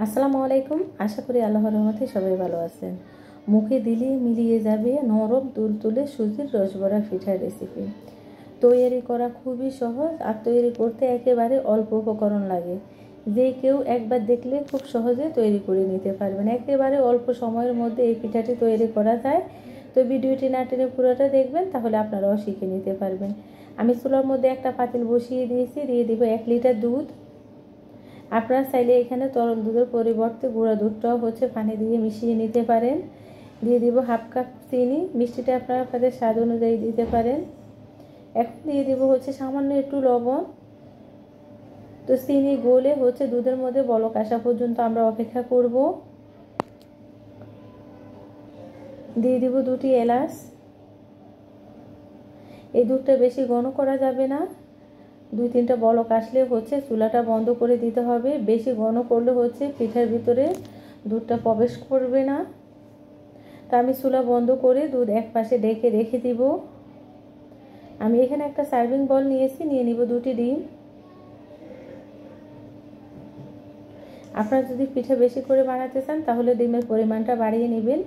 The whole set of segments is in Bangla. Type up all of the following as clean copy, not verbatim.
আসসালামু আলাইকুম। আশা করি আল্লাহর রহমতে সবাই ভালো আছেন। মুখে দিলে মিলিয়ে যাবে নরম তুলতুলে সুজির রসবড়া পিঠার রেসিপি। তৈরি করা খুবই সহজ আর তৈরি করতে একেবারে অল্প উপকরণ লাগে। যে কেউ একবার দেখলে খুব সহজে তৈরি করে নিতে পারবেন। একেবারে অল্প সময়ের মধ্যে এই পিঠাটি তৈরি করা যায়। তো ভিডিওটি না টেনে পুরোটা দেখবেন, তাহলে আপনারাও শিখে নিতে পারবেন। আমি চুলার মধ্যে একটা পাতিল বসিয়ে দিয়েছি, দিয়ে দিব 1 লিটার দুধ। আপনারা চাইলে এখানে তরল দুধের পরিবর্তে গুঁড়া দুধটাও পানি দিয়ে মিশিয়ে নিতে পারেন। দিয়ে দিব হাফ কাপ চিনি, মিষ্টিটা আপনারা আপনাদের স্বাদ অনুযায়ী দিতে পারেন। এখন দিয়ে দিব সামান্য একটু লবণ। তো চিনি গলে দুধের মধ্যে বলক আসা পর্যন্ত আমরা অপেক্ষা করব। দিয়ে দিব 2টি এলাচ। এই দুধটা বেশি ঘন করা যাবে না, 2-3টা বলক আসলে চুলাটা বন্ধ করে দিতে হবে। বেশি ঘন করলে পিঠার ভিতরে দুধটা প্রবেশ করবে না। তা আমি চুলা বন্ধ করে দুধ এক পাশে ঢেকে রেখে দিব। আমি এখানে একটা সার্ভিং বল নিয়েছি, নিয়ে নিব 2টি ডিম। আপনারা যদি পিঠা বেশি করে বানাতে চান তাহলে ডিমের পরিমাণটা বাড়িয়ে নেবেন।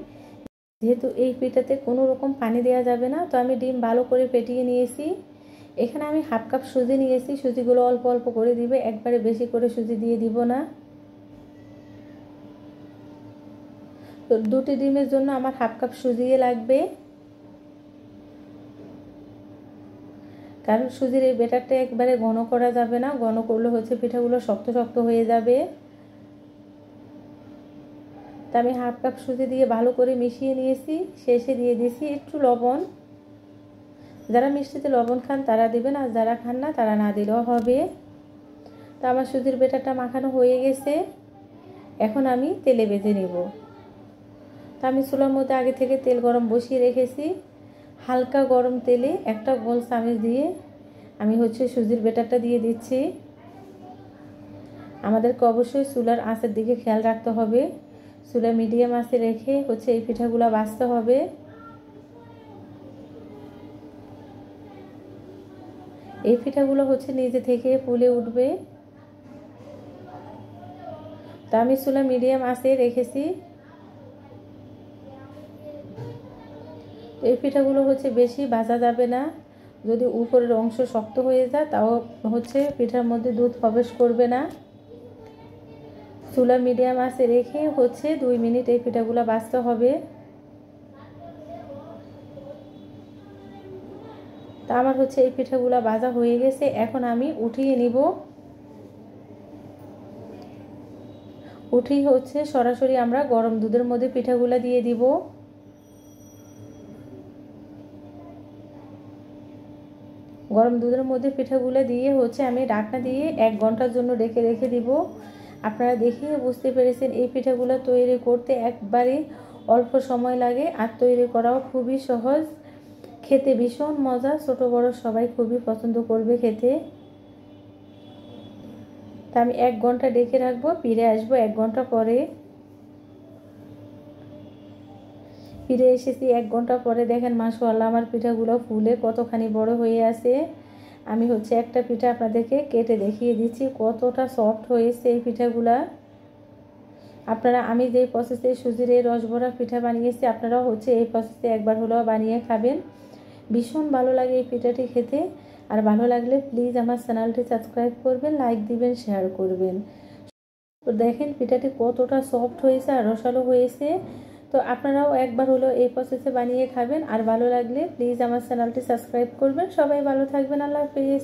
যেহেতু এই পিঠাতে কোনো রকম পানি দেওয়া যাবে না, তো আমি ডিম ভালো করে ফেটিয়ে নিয়েছি। এখানে আমি হাফ কাপ সুজি নিয়েছি, সুজিগুলো অল্প অল্প করে দিবে, একবারে বেশি করে সুজি দিয়ে দিব না। তো 2টি ডিমের জন্য আমার হাফ কাপ সুজি লাগবে, কারণ সুজির এই ব্যাটারটা একবারে ঘন করা যাবে না। ঘন করলে পিঠাগুলো শক্ত শক্ত হয়ে যাবে। তা আমি হাফ কাপ সুজি দিয়ে ভালো করে মিশিয়ে নিয়েছি। শেষে দিয়ে দিয়েছি একটু লবণ। যারা মিষ্টিতে লবণ খান তারা দিবেন, আর যারা খান না তারা না দিলেও হবে। তা আমার সুজির ব্যাটারটা মাখানো হয়ে গেছে। এখন আমি তেলে ভেজে নেব। তা আমি চুলার মধ্যে আগে থেকে তেল গরম বসিয়ে রেখেছি। হালকা গরম তেলে একটা গোল চামচ দিয়ে আমি সুজির ব্যাটারটা দিয়ে দিচ্ছি। আমাদেরকে অবশ্যই চুলার আঁচের দিকে খেয়াল রাখতে হবে। চুলা মিডিয়াম আঁচে রেখে এই পিঠাগুলো ভাজতে হবে। এই পিঠাগুলো নিজে থেকে ফুলে উঠবে। তা আমি চুলা মিডিয়াম আঁচে রেখেছি। এই পিঠাগুলো বেশি ভাজা যাবে না। যদি উপরের অংশ শক্ত হয়ে যায় তাও পিঠার মধ্যে দুধ প্রবেশ করবে না। চুলা মিডিয়াম আঁচে রেখে 2 মিনিট এই পিঠাগুলো ভাজতে হবে। তা আমার এই পিঠাগুলো ভাজা হয়ে গেছে। এখন আমি উঠিয়ে নিব। উঠিয়ে সরাসরি আমরা গরম দুধের মধ্যে পিঠাগুলো দিয়ে দিব। গরম দুধের মধ্যে পিঠাগুলো দিয়ে আমি ঢাকনা দিয়ে 1 ঘন্টার জন্য রেখে দিব। আপনারা দেখে বুঝতে পেরেছেন এই পিঠাগুলো তৈরি করতে একবারে অল্প সময় লাগে, আর তৈরি করাও খুবই সহজ। খেতে ভীষণ মজা, ছোট বড় সবাই খুবই পছন্দ করবে খেতে। তা আমি 1 ঘন্টা ঢেকে রাখবো, ফিরে আসবো 1 ঘন্টা পরে। ফিরে এসেছি 1 ঘন্টা পরে। দেখেন মাশাআল্লাহ আমার পিঠাগুলো ফুলে কতখানি বড় হয়ে আছে। আমি একটা পিঠা আপনাদেরকে কেটে দেখিয়ে দিচ্ছি কতটা সফট হয়েছে এই পিঠাগুলা। আপনারা আমি যে প্রসেসে সুজির এই রসবড়া পিঠা বানিয়েছি, আপনারাও এই প্রসেসে একবার হলেও বানিয়ে খাবেন। ভীষণ ভালো লাগে এই পিঠাটি খেতে। আর ভালো লাগলে প্লিজ আমার চ্যানেলটি সাবস্ক্রাইব করবেন, লাইক দিবেন, শেয়ার করবেন। তো দেখেন পিঠাটি কতটা সফট হয়েছে আর রসালো হয়েছে। তো আপনারাও একবার হলেও এই প্রসেসে বানিয়ে খাবেন। আর ভালো লাগলে প্লিজ আমার চ্যানেলটি সাবস্ক্রাইব করবেন। সবাই ভালো থাকবেন। আল্লাহ হাফেজ।